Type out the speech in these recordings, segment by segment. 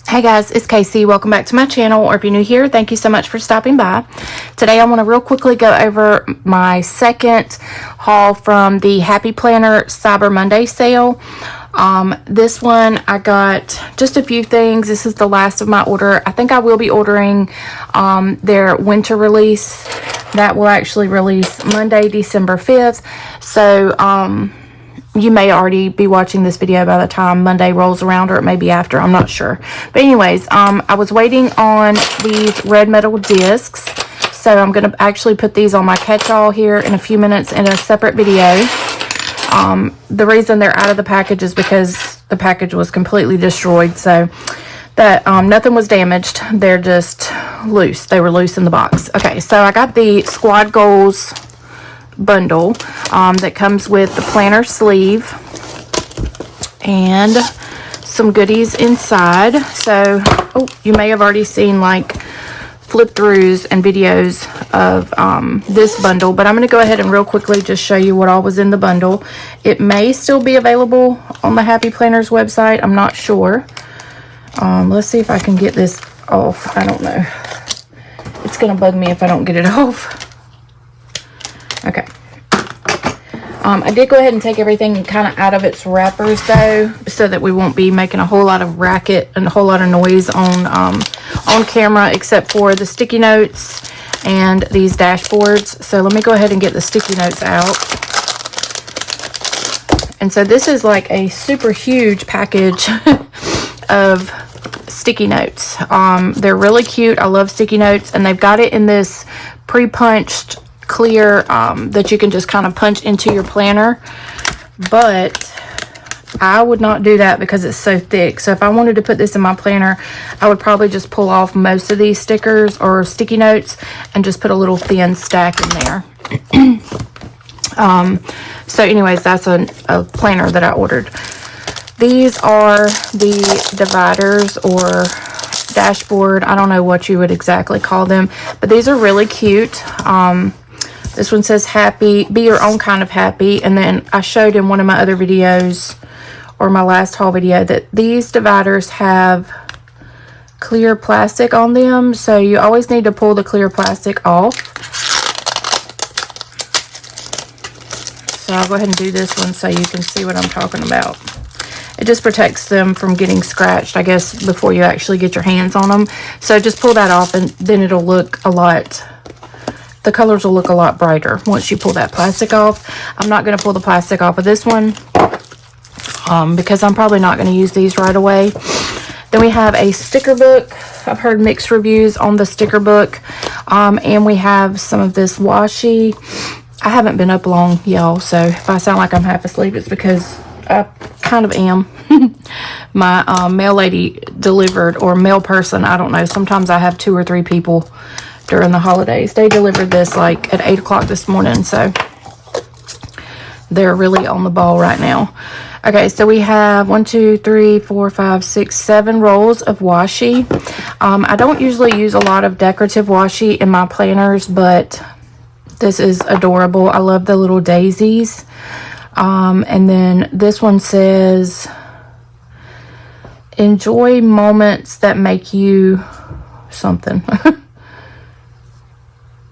Hey guys, it's Casey. Welcome back to my channel, or if you're new here, thank you so much for stopping by. Today I want to real quickly go over my second haul from the Happy Planner Cyber Monday sale. This one I got just a few things. This is the last of my order. I think I will be ordering their winter release that will actually release Monday, December 5th. So you may already be watching this video by the time Monday rolls around, or it may be after, I'm not sure. But anyways, I was waiting on these red metal discs, so I'm going to actually put these on my catch-all here in a few minutes in a separate video. The reason they're out of the package is because the package was completely destroyed, so that nothing was damaged. They're just loose. They were loose in the box. Okay, so I got the Squad Goals bundle that comes with the planner sleeve and some goodies inside. So you may have already seen like flip throughs and videos of this bundle, but I'm going to go ahead and real quickly just show you what all was in the bundle. It may still be available on the Happy Planners website, I'm not sure. Let's see if I can get this off. I don't know, it's gonna bug me if I don't get it off. Okay. I did go ahead and take everything kind of out of its wrappers though, so that we won't be making a whole lot of racket and a whole lot of noise on camera, except for the sticky notes and these dashboards. So let me go ahead and get the sticky notes out. And so this is like a super huge package of sticky notes. They're really cute. I love sticky notes, and they've got it in this pre-punched clear that you can just kind of punch into your planner, but I would not do that because it's so thick. So if I wanted to put this in my planner, I would probably just pull off most of these stickers or sticky notes and just put a little thin stack in there. So anyways, that's a planner that I ordered. These are the dividers or dashboard, I don't know what you would exactly call them, but these are really cute. This one says happy, be your own kind of happy. And then I showed in one of my other videos, or my last haul video, that these dividers have clear plastic on them. So you always need to pull the clear plastic off. So I'll go ahead and do this one so you can see what I'm talking about. It just protects them from getting scratched, I guess, before you actually get your hands on them. So just pull that off, and then it'll look a lot, the colors will look a lot brighter once you pull that plastic off. I'm not going to pull the plastic off of this one because I'm probably not going to use these right away. Then we have a sticker book. I've heard mixed reviews on the sticker book. And we have some of this washi. I haven't been up long, y'all, so if I sound like I'm half asleep, it's because I kind of am. My mail lady delivered, or mail person, I don't know, sometimes I have 2 or 3 people during the holidays. They delivered this like at 8 o'clock this morning, so they're really on the ball right now. Okay, so we have 1, 2, 3, 4, 5, 6, 7 rolls of washi. I don't usually use a lot of decorative washi in my planners, but this is adorable. I love the little daisies. And then this one says, enjoy moments that make you something.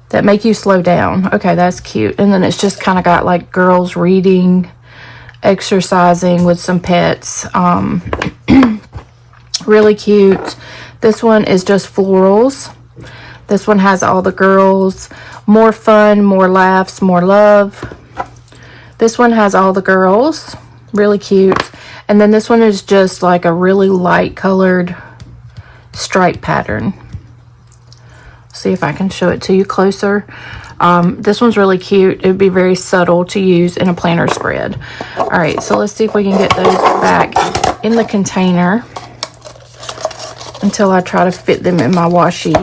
That make you slow down. Okay, that's cute. And then it's just kind of got like girls reading, exercising with some pets. Really cute. This one is just florals. This one has all the girls. More fun, more laughs, more love. This one has all the girls. Really cute. And then this one is just like a really light colored stripe pattern. See if I can show it to you closer. This one's really cute. It would be very subtle to use in a planner spread. All right, so let's see if we can get those back in the container until I try to fit them in my washi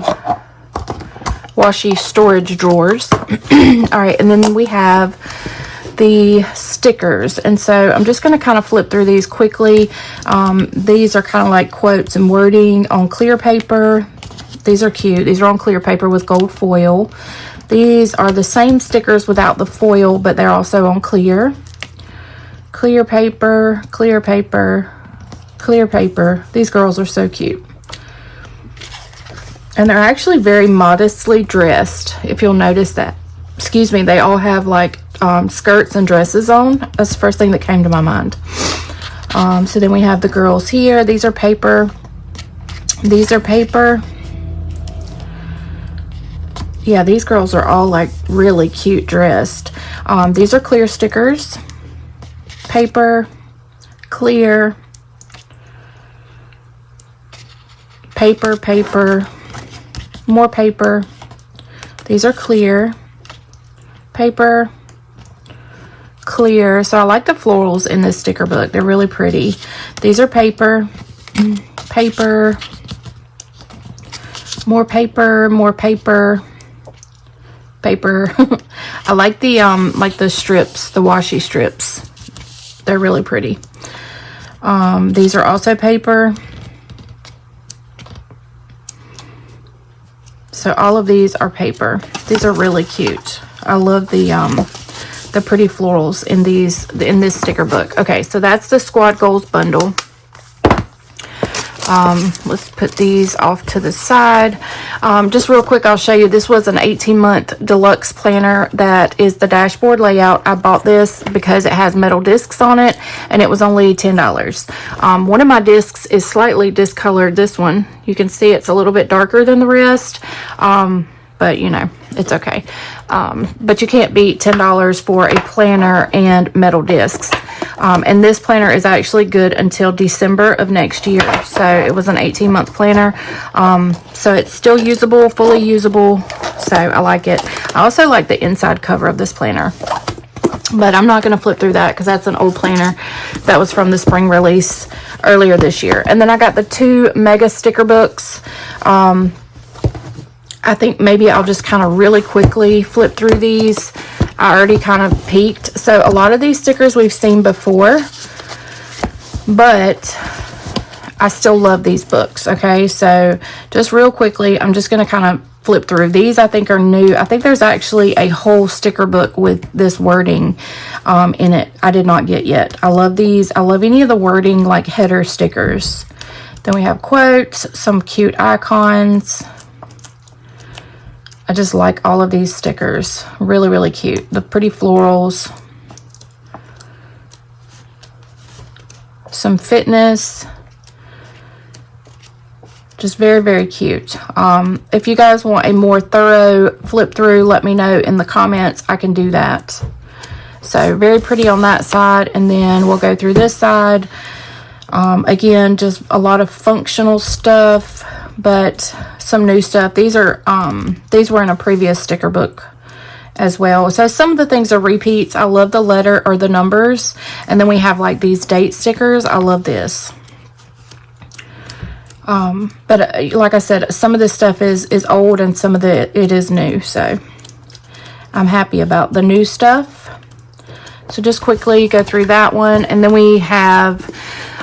storage drawers. All right, and then we have the stickers, and so I'm just going to kind of flip through these quickly. These are kind of like quotes and wording on clear paper. These are cute. These are on clear paper with gold foil. These are the same stickers without the foil, but they're also on clear paper, clear paper, clear paper. These girls are so cute. And they're actually very modestly dressed, if you'll notice that. Excuse me, they all have like skirts and dresses on. That's the first thing that came to my mind. So then we have the girls here. These are paper. These are paper. Yeah, these girls are all like really cute dressed. These are clear stickers. Paper, clear, paper, paper, more paper. These are clear, paper, clear. So I like the florals in this sticker book. They're really pretty. These are paper, paper, more paper, more paper, paper. I like the strips, the washi strips. They're really pretty. These are also paper. So all of these are paper. These are really cute. I love the pretty florals in this sticker book. Okay, so that's the Squad Goals bundle. Let's put these off to the side. Just real quick, I'll show you. This was an 18-month deluxe planner that is the dashboard layout. I bought this because it has metal discs on it, and it was only $10. One of my discs is slightly discolored. This one, you can see it's a little bit darker than the rest, but you know, it's okay. But you can't beat $10 for a planner and metal discs. And this planner is actually good until December of next year. So it was an 18-month planner. So it's still usable, fully usable. So I like it. I also like the inside cover of this planner. But I'm not going to flip through that because that's an old planner that was from the spring release earlier this year. And then I got the 2 mega sticker books. I think maybe I'll just kind of really quickly flip through these. I already kind of peeked. So a lot of these stickers we've seen before, but I still love these books. Okay, so just real quickly, I'm just going to kind of flip through. These I think are new. I think there's actually a whole sticker book with this wording in it. I did not get yet. I love these. I love any of the wording like header stickers. Then we have quotes, some cute icons. I just like all of these stickers. Really, really cute. The pretty florals. Some fitness. Just very, very cute. If you guys want a more thorough flip through, let me know in the comments. I can do that. So very pretty on that side. And then we'll go through this side. Again, just a lot of functional stuff, but some new stuff. These were in a previous sticker book as well. So some of the things are repeats. I love the letter or the numbers. And then we have like these date stickers. I love this. But like I said, some of this stuff is old and some of it is new. So I'm happy about the new stuff. So just quickly go through that one. And then we have,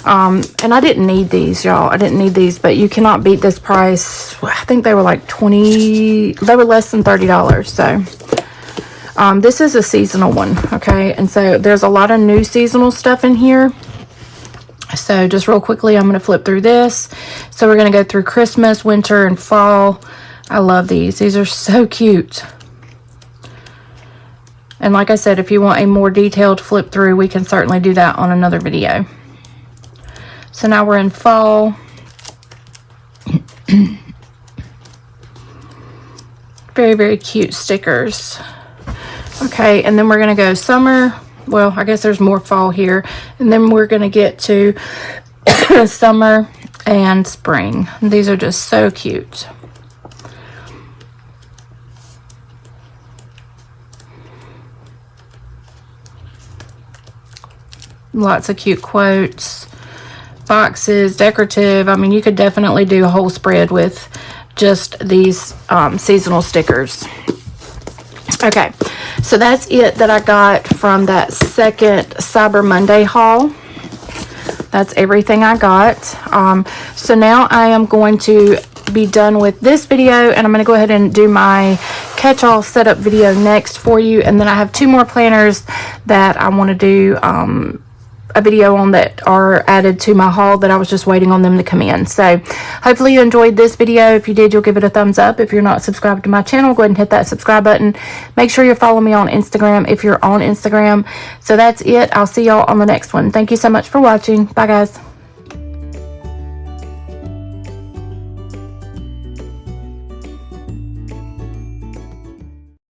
and I didn't need these, y'all. I didn't need these, but you cannot beat this price. I think they were like they were less than $30. So this is a seasonal one, okay? And so there's a lot of new seasonal stuff in here. So just real quickly, I'm going to flip through this. So we're going to go through Christmas, winter, and fall. I love these. These are so cute. And like I said, if you want a more detailed flip through, we can certainly do that on another video. So now we're in fall. Very, very cute stickers. Okay, and then we're going to go summer. Well, I guess there's more fall here. And then we're going to get to summer and spring. These are just so cute. Lots of cute quotes, boxes, decorative. I mean, you could definitely do a whole spread with just these seasonal stickers. Okay, so that's it that I got from that second Cyber Monday haul. That's everything I got. So now I am going to be done with this video, and I'm going to go ahead and do my catch-all setup video next for you. And then I have 2 more planners that I want to do a video on that are added to my haul that I was just waiting on them to come in. So hopefully you enjoyed this video. If you did, you'll give it a thumbs up. If you're not subscribed to my channel, go ahead and hit that subscribe button. Make sure you're following me on Instagram if you're on Instagram. So that's it. I'll see y'all on the next one. Thank you so much for watching. Bye guys.